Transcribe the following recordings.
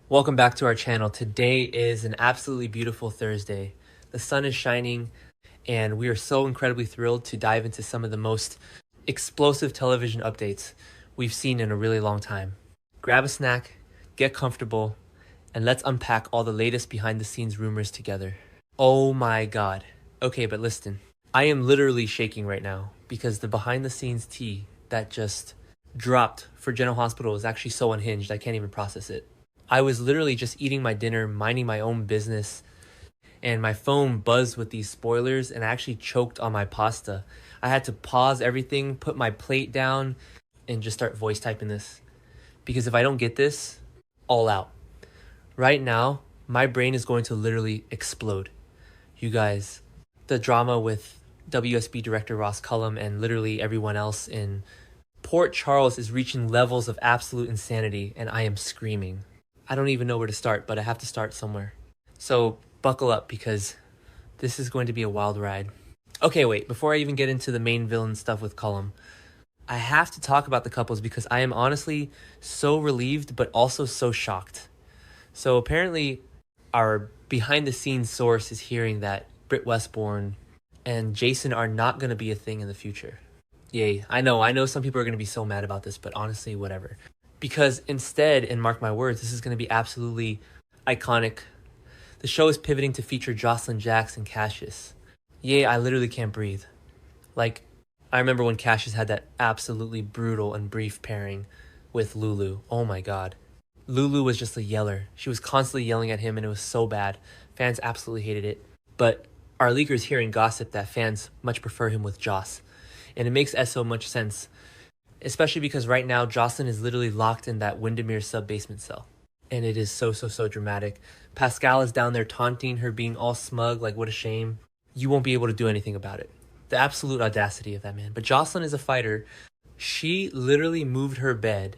Welcome back to our channel. Today is an absolutely beautiful Thursday. The sun is shining and we are so incredibly thrilled to dive into some of the most explosive television updates we've seen in a really long time. Grab a snack, get comfortable, and let's unpack all the latest behind the scenes rumors together. Oh my god. Okay, but listen. I am literally shaking right now because the behind the scenes tea that just dropped for General Hospital is actually so unhinged I can't even process it. I was literally just eating my dinner, minding my own business, and my phone buzzed with these spoilers and I actually choked on my pasta. I had to pause everything, put my plate down, and just start voice typing this. Because if I don't get this, all out. Right now, my brain is going to literally explode. You guys, the drama with WSB director Ross Cullum and literally everyone else in Port Charles is reaching levels of absolute insanity, and I am screaming. I don't even know where to start, but I have to start somewhere. So buckle up because this is going to be a wild ride. Okay, wait, before I even get into the main villain stuff with Cullum, I have to talk about the couples because I am honestly so relieved but also so shocked. So apparently our behind the scenes source is hearing that Britt Westbourne and Jason are not going to be a thing in the future. Yay, I know some people are going to be so mad about this, but honestly, whatever. Because instead, and mark my words, this is going to be absolutely iconic. The show is pivoting to feature Jocelyn Jax and Cassius. Yay, I literally can't breathe. Like, I remember when Cassius had that absolutely brutal and brief pairing with Lulu. Oh my god. Lulu was just a yeller. She was constantly yelling at him and it was so bad. Fans absolutely hated it. But our leakers hearing gossip that fans much prefer him with Joss. And it makes so much sense. Especially because right now, Jocelyn is literally locked in that Windermere sub-basement cell. And it is so dramatic. Pascal is down there taunting her, being all smug, like what a shame. You won't be able to do anything about it. The absolute audacity of that man. But Jocelyn is a fighter. She literally moved her bed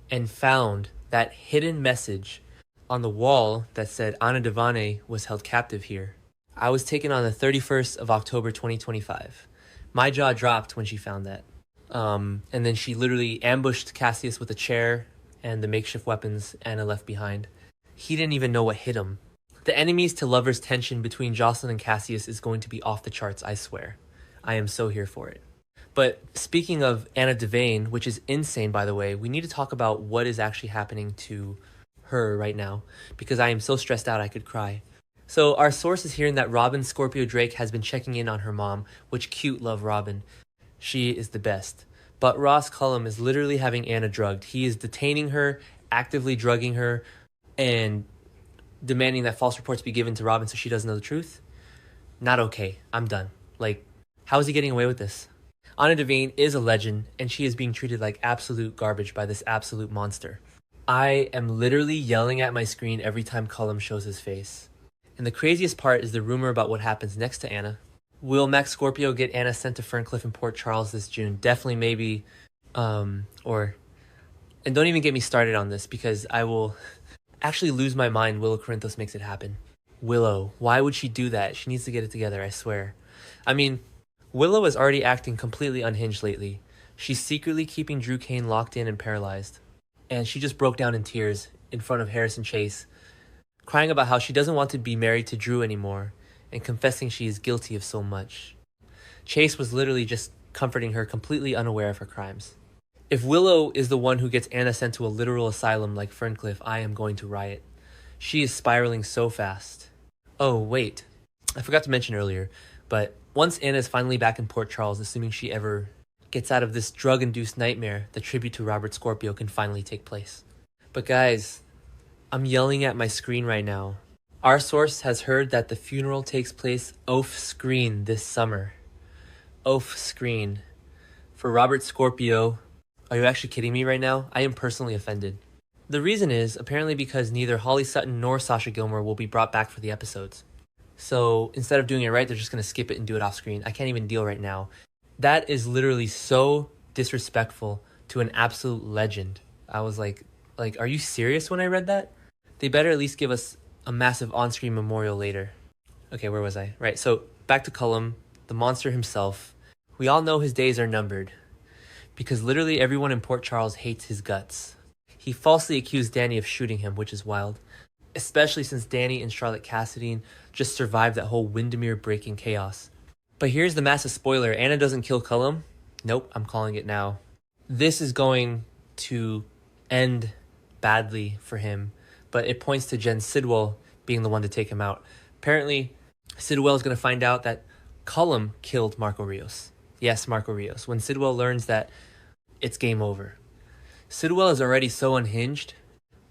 and found that hidden message on the wall that said Ana Devane was held captive here. I was taken on the 31st of October 2025. My jaw dropped when she found that. And then she literally ambushed Cassius with a chair and the makeshift weapons Anna left behind. He didn't even know what hit him. The enemies to lovers tension between Jocelyn and Cassius is going to be off the charts, I swear. I am so here for it. But speaking of Ana Devane, which is insane by the way, we need to talk about what is actually happening to her right now, because I am so stressed out I could cry. So our source is hearing that Robin Scorpio Drake has been checking in on her mom, which cute, love Robin. She is the best. But Ross Cullum is literally having Anna drugged. He is detaining her, actively drugging her, and demanding that false reports be given to Robin so she doesn't know the truth. Not okay. I'm done. Like, how is he getting away with this? Ana Devane is a legend, and she is being treated like absolute garbage by this absolute monster. I am literally yelling at my screen every time Cullum shows his face. And the craziest part is the rumor about what happens next to Anna. Will Max Scorpio get Anna sent to Ferncliff and Port Charles this June? Definitely, maybe. And don't even get me started on this because I will actually lose my mind. Willow Corinthos makes it happen. Willow, why would she do that? She needs to get it together, I swear. I mean, Willow is already acting completely unhinged lately. She's secretly keeping Drew Kane locked in and paralyzed. And she just broke down in tears in front of Harrison Chase, crying about how she doesn't want to be married to Drew anymore, and confessing she is guilty of so much. Chase was literally just comforting her, completely unaware of her crimes. If Willow is the one who gets Anna sent to a literal asylum like Ferncliff, I am going to riot. She is spiraling so fast. Oh, wait. I forgot to mention earlier, but once Anna is finally back in Port Charles, assuming she ever gets out of this drug-induced nightmare, the tribute to Robert Scorpio can finally take place. But guys, I'm yelling at my screen right now. Our source has heard that the funeral takes place off-screen this summer. Off-screen. For Robert Scorpio. Are you actually kidding me right now? I am personally offended. The reason is apparently because neither Holly Sutton nor Sasha Gilmore will be brought back for the episodes. So instead of doing it right, they're just going to skip it and do it off-screen. I can't even deal right now. That is literally so disrespectful to an absolute legend. I was like, are you serious when I read that? They better at least give us a massive on-screen memorial later. Okay, where was I? Right, so back to Cullum, the monster himself. We all know his days are numbered because literally everyone in Port Charles hates his guts. He falsely accused Danny of shooting him, which is wild. especially since Danny and Charlotte Cassadine just survived that whole Windermere breaking chaos. But here's the massive spoiler: Anna doesn't kill Cullum. Nope, I'm calling it now. This is going to end badly for him, but it points to Jen Sidwell being the one to take him out. Apparently, Sidwell is going to find out that Cullum killed Marco Rios. Yes, Marco Rios. When Sidwell learns that, it's game over. Sidwell is already so unhinged,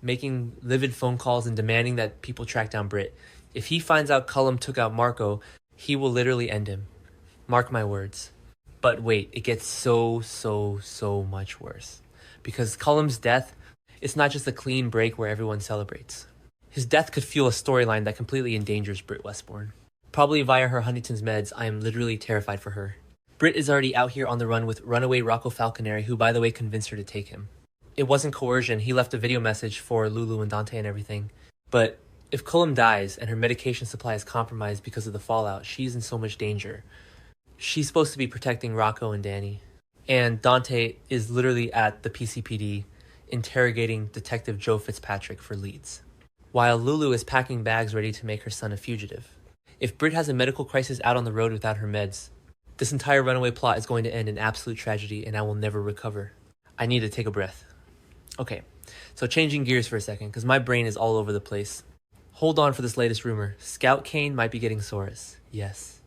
making livid phone calls and demanding that people track down Britt. If he finds out Cullum took out Marco, he will literally end him. Mark my words. But wait, it gets so much worse. Because Cullum's death, it's not just a clean break where everyone celebrates. His death could fuel a storyline that completely endangers Britt Westbourne. Probably via her Huntington's meds, I am literally terrified for her. Britt is already out here on the run with runaway Rocco Falconeri, who by the way convinced her to take him. It wasn't coercion, he left a video message for Lulu and Dante and everything. But if Cullum dies and her medication supply is compromised because of the fallout, she's in so much danger. She's supposed to be protecting Rocco and Danny. And Dante is literally at the PCPD interrogating Detective Joe Fitzpatrick for leads, while Lulu is packing bags ready to make her son a fugitive. If Britt has a medical crisis out on the road without her meds, this entire runaway plot is going to end in absolute tragedy and I will never recover. I need to take a breath. Okay, so changing gears for a second, because my brain is all over the place. Hold on for this latest rumor. Scout Kane might be getting Saurus. Yes.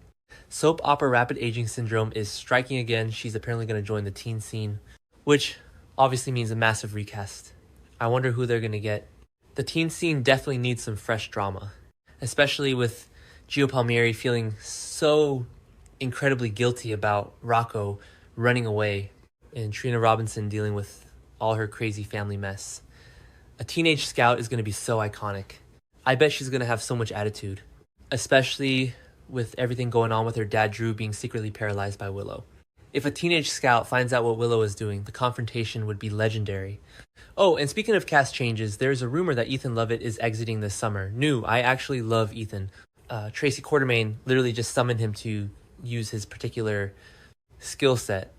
Soap opera rapid aging syndrome is striking again. She's apparently going to join the teen scene, which obviously means a massive recast. I wonder who they're going to get. The teen scene definitely needs some fresh drama, especially with Gio Palmieri feeling so incredibly guilty about Rocco running away and Trina Robinson dealing with all her crazy family mess. A teenage Scout is going to be so iconic. I bet she's going to have so much attitude, especially with everything going on with her dad Drew being secretly paralyzed by Willow. If a teenage Scout finds out what Willow is doing, the confrontation would be legendary. Oh, and speaking of cast changes, there's a rumor that Ethan Lovett is exiting this summer. I actually love Ethan. Tracy Quartermain literally just summoned him to use his particular skill set.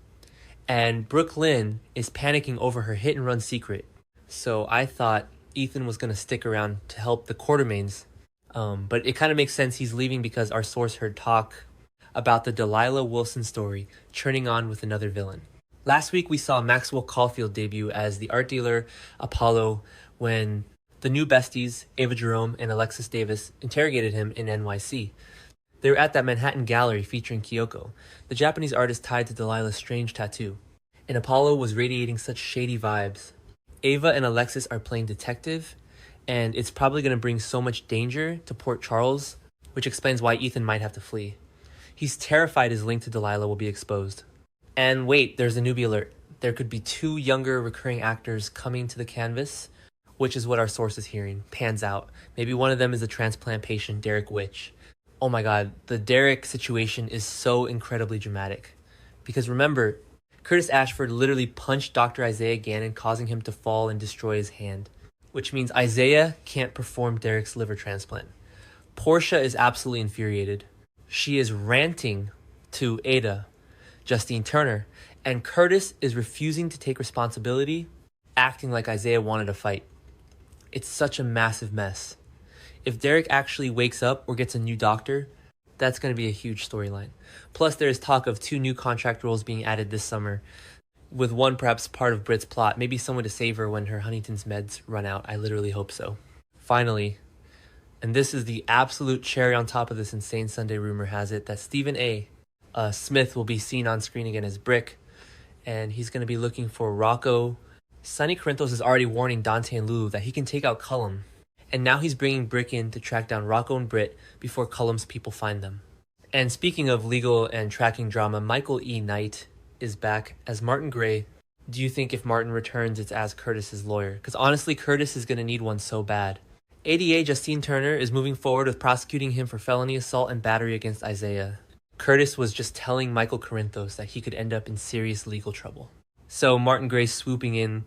And Brooke Lynn is panicking over her hit and run secret. So I thought Ethan was going to stick around to help the Quartermains. But it kind of makes sense he's leaving because our source heard talk about the Delilah Wilson story churning on with another villain. Last week we saw Maxwell Caulfield debut as the art dealer Apollo when the new besties, Ava Jerome and Alexis Davis, interrogated him in NYC. They were at that Manhattan gallery featuring Kyoko, the Japanese artist tied to Delilah's strange tattoo. And Apollo was radiating such shady vibes. Ava and Alexis are playing detective, and it's probably going to bring so much danger to Port Charles, which explains why Ethan might have to flee. He's terrified his link to Delilah will be exposed. And wait, there's a newbie alert. There could be 2 younger recurring actors coming to the canvas, which is what our source is hearing. Pans out. Maybe one of them is the transplant patient, Derek Witch. Oh my god, the Derek situation is so incredibly dramatic. Because remember, Curtis Ashford literally punched Dr. Isaiah Gannon, causing him to fall and destroy his hand, which means Isaiah can't perform Derek's liver transplant. Portia is absolutely infuriated. She is ranting to Ada, Justine Turner, and Curtis is refusing to take responsibility, acting like Isaiah wanted a fight. It's such a massive mess. If Derek actually wakes up or gets a new doctor, that's going to be a huge storyline. Plus, there is talk of 2 new contract roles being added this summer, with one perhaps part of Britt's plot, maybe someone to save her when her Huntington's meds run out. I literally hope so. Finally, and this is the absolute cherry on top of this insane Sunday rumor has it, that Stephen A. Smith will be seen on screen again as Brick, and he's going to be looking for Rocco. Sonny Corinthos is already warning Dante and Lulu that he can take out Cullum, and now he's bringing Brick in to track down Rocco and Britt before Cullum's people find them. And speaking of legal and tracking drama, Michael E. Knight is back as Martin Gray. Do you think if Martin returns, it's as Curtis's lawyer? Because honestly, Curtis is going to need one so bad. ADA Justine Turner is moving forward with prosecuting him for felony assault and battery against Isaiah. Curtis was just telling Michael Corinthos that he could end up in serious legal trouble. So Martin Gray swooping in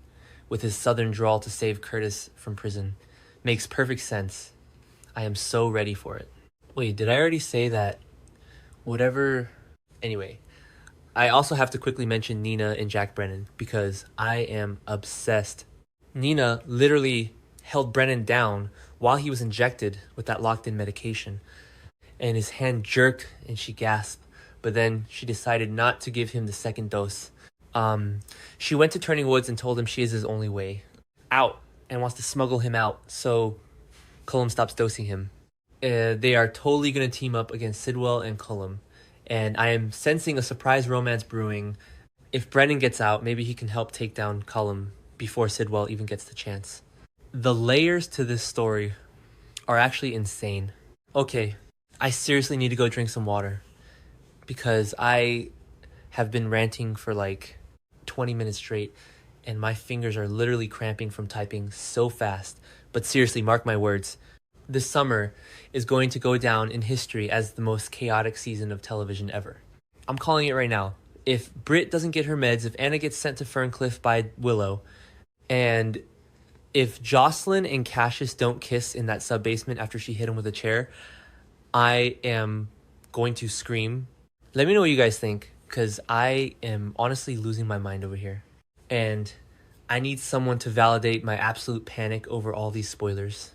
with his southern drawl to save Curtis from prison makes perfect sense. I am so ready for it. Wait, did I already say that whatever... Anyway, I also have to quickly mention Nina and Jack Brennan because I am obsessed. Nina literally held Brennan down while he was injected with that locked-in medication. And his hand jerked and she gasped, but then she decided not to give him the second dose. She went to Turning Woods and told him she is his only way out and wants to smuggle him out, so Cullum stops dosing him. They are totally going to team up against Sidwell and Cullum, and I am sensing a surprise romance brewing. If Brennan gets out, maybe he can help take down Cullum before Sidwell even gets the chance. The layers to this story are actually insane. Okay, I seriously need to go drink some water because I have been ranting for like 20 minutes straight and my fingers are literally cramping from typing so fast. But seriously, mark my words. This summer is going to go down in history as the most chaotic season of television ever. I'm calling it right now. If Britt doesn't get her meds, if Anna gets sent to Ferncliff by Willow, and if Jocelyn and Cassius don't kiss in that sub-basement after she hit him with a chair, I am going to scream. Let me know what you guys think, because I am honestly losing my mind over here. And I need someone to validate my absolute panic over all these spoilers.